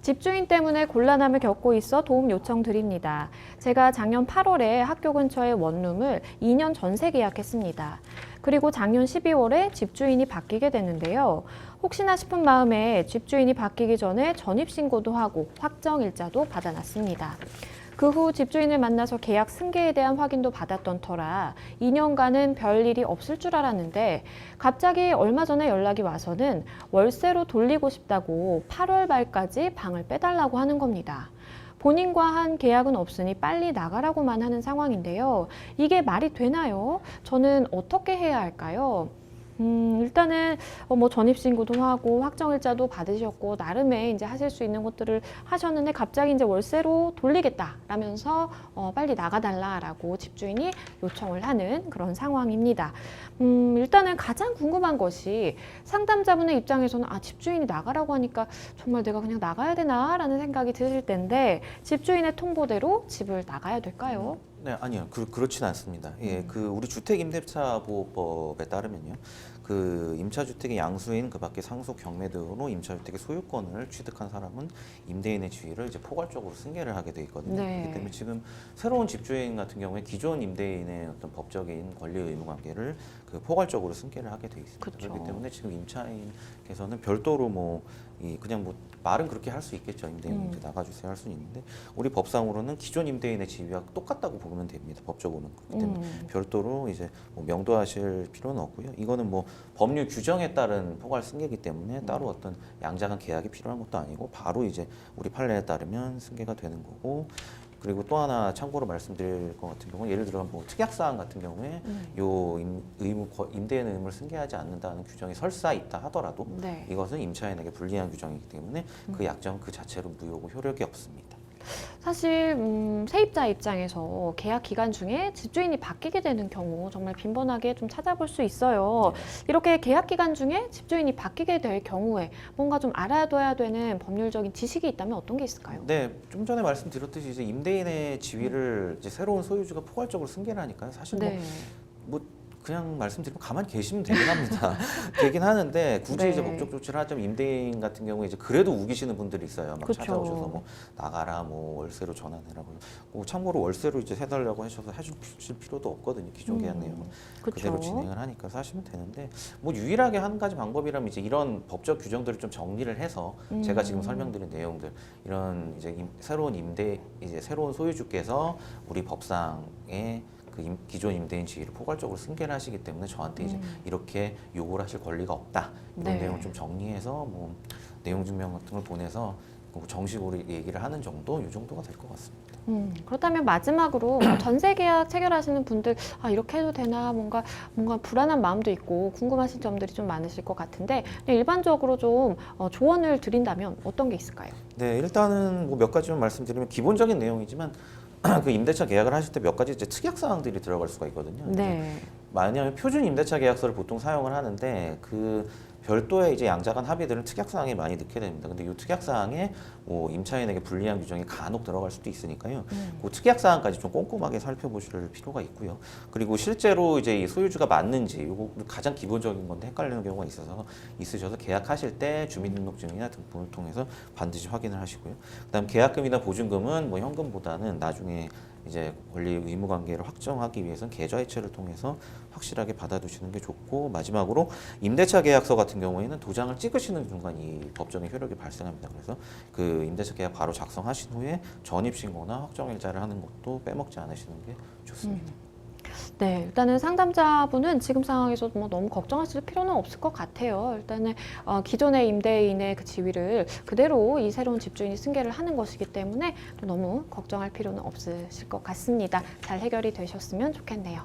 집주인 때문에 곤란함을 겪고 있어 도움 요청드립니다. 제가 작년 8월에 학교 근처에 원룸을 2년 전세 계약했습니다. 그리고 작년 12월에 집주인이 바뀌게 됐는데요. 혹시나 싶은 마음에 집주인이 바뀌기 전에 전입신고도 하고 확정일자도 받아놨습니다. 그 후 집주인을 만나서 계약 승계에 대한 확인도 받았던 터라 2년간은 별일이 없을 줄 알았는데 갑자기 얼마 전에 연락이 와서는 월세로 돌리고 싶다고 8월 말까지 방을 빼달라고 하는 겁니다. 본인과 한 계약은 없으니 빨리 나가라고만 하는 상황인데요. 이게 말이 되나요? 저는 어떻게 해야 할까요? 일단은 뭐 전입신고도 하고 확정일자도 받으셨고 나름의 이제 하실 수 있는 것들을 하셨는데 갑자기 이제 월세로 돌리겠다라면서 빨리 나가달라라고 집주인이 요청을 하는 그런 상황입니다. 일단은 가장 궁금한 것이 상담자분의 입장에서는 집주인이 나가라고 하니까 정말 내가 그냥 나가야 되나라는 생각이 드실 텐데 집주인의 통보대로 집을 나가야 될까요? 네, 아니요. 그렇진 않습니다. 예, 우리 주택임대차보호법에 따르면요. 임차주택의 양수인 그 밖에 상속 경매 등으로 임차주택의 소유권을 취득한 사람은 임대인의 지위를 이제 포괄적으로 승계를 하게 돼 있거든요. 네. 그렇기 때문에 지금 새로운 집주인 같은 경우에 기존 임대인의 어떤 법적인 권리 의무 관계를 포괄적으로 승계를 하게 돼 있습니다. 그쵸. 그렇기 때문에 지금 임차인께서는 별도로 그냥 말은 그렇게 할 수 있겠죠. 임대인 나가주세요 할 수는 있는데 우리 법상으로는 기존 임대인의 지위와 똑같다고 보면 됩니다. 법적으로는. 그렇기 때문에 별도로 이제 명도하실 필요는 없고요. 이거는 법률 규정에 따른 포괄 승계이기 때문에 따로 어떤 양자간 계약이 필요한 것도 아니고 바로 이제 우리 판례에 따르면 승계가 되는 거고. 그리고 또 하나 참고로 말씀드릴 것 같은 경우는 예를 들어 특약사항 같은 경우에 임대인의 의무를 승계하지 않는다는 규정이 설사 있다 하더라도 네. 이것은 임차인에게 불리한 규정이기 때문에 그 약정 그 자체로 무효고 효력이 없습니다. 사실 세입자 입장에서 계약 기간 중에 집주인이 바뀌게 되는 경우 정말 빈번하게 좀 찾아볼 수 있어요. 이렇게 계약 기간 중에 집주인이 바뀌게 될 경우에 뭔가 좀 알아둬야 되는 법률적인 지식이 있다면 어떤 게 있을까요? 네, 좀 전에 말씀드렸듯이 이제 임대인의 지위를 이제 새로운 소유주가 포괄적으로 승계를 하니까요. 사실 네. 그냥 말씀드리면 가만히 계시면 되긴 합니다. 되긴 하는데 굳이 네. 이제 법적 조치를 하자면 임대인 같은 경우에 이제 그래도 우기시는 분들이 있어요. 막 그쵸. 찾아오셔서 나가라, 월세로 전환해라. 참고로 월세로 이제 해달라고 하셔서 해주실 필요도 없거든요. 기존 계약 내용은 그대로 진행을 하니까 하시면 되는데 유일하게 한 가지 방법이라면 이제 이런 법적 규정들을 좀 정리를 해서 제가 지금 설명드린 내용들 이런 이제 새로운 새로운 소유주께서 우리 법상에 기존 임대인 지위를 포괄적으로 승계를 하시기 때문에 저한테 이제 이렇게 요구를 하실 권리가 없다. 이런 네. 내용을 좀 정리해서 내용 증명 같은 걸 보내서 정식으로 얘기를 하는 정도, 이 정도가 될 것 같습니다. 그렇다면 마지막으로 전세 계약 체결하시는 분들 이렇게 해도 되나 뭔가 불안한 마음도 있고 궁금하신 점들이 좀 많으실 것 같은데 일반적으로 좀 조언을 드린다면 어떤 게 있을까요? 네, 일단은 몇 가지만 말씀드리면 기본적인 내용이지만 임대차 계약을 하실 때 몇 가지 이제 특약 사항들이 들어갈 수가 있거든요. 네. 왜냐하면 표준 임대차 계약서를 보통 사용을 하는데 별도의 이제 양자간 합의들은 특약 사항에 많이 넣게 됩니다. 근데 이 특약 사항에 임차인에게 불리한 규정이 간혹 들어갈 수도 있으니까요. 그 특약 사항까지 좀 꼼꼼하게 살펴보실 필요가 있고요. 그리고 실제로 이제 이 소유주가 맞는지 이거 가장 기본적인 건데 헷갈리는 경우가 있으셔서 계약하실 때 주민등록증이나 등본을 통해서 반드시 확인을 하시고요. 그다음 계약금이나 보증금은 현금보다는 나중에 이제 권리 의무 관계를 확정하기 위해서는 계좌이체를 통해서 확실하게 받아두시는 게 좋고 마지막으로 임대차 계약서 같은 경우에는 도장을 찍으시는 순간 이 법적인 효력이 발생합니다. 그래서 임대차 계약 바로 작성하신 후에 전입신고나 확정일자를 하는 것도 빼먹지 않으시는 게 좋습니다. 네, 일단은 상담자분은 지금 상황에서 너무 걱정하실 필요는 없을 것 같아요. 일단은 기존의 임대인의 그 지위를 그대로 이 새로운 집주인이 승계를 하는 것이기 때문에 너무 걱정할 필요는 없으실 것 같습니다. 잘 해결이 되셨으면 좋겠네요.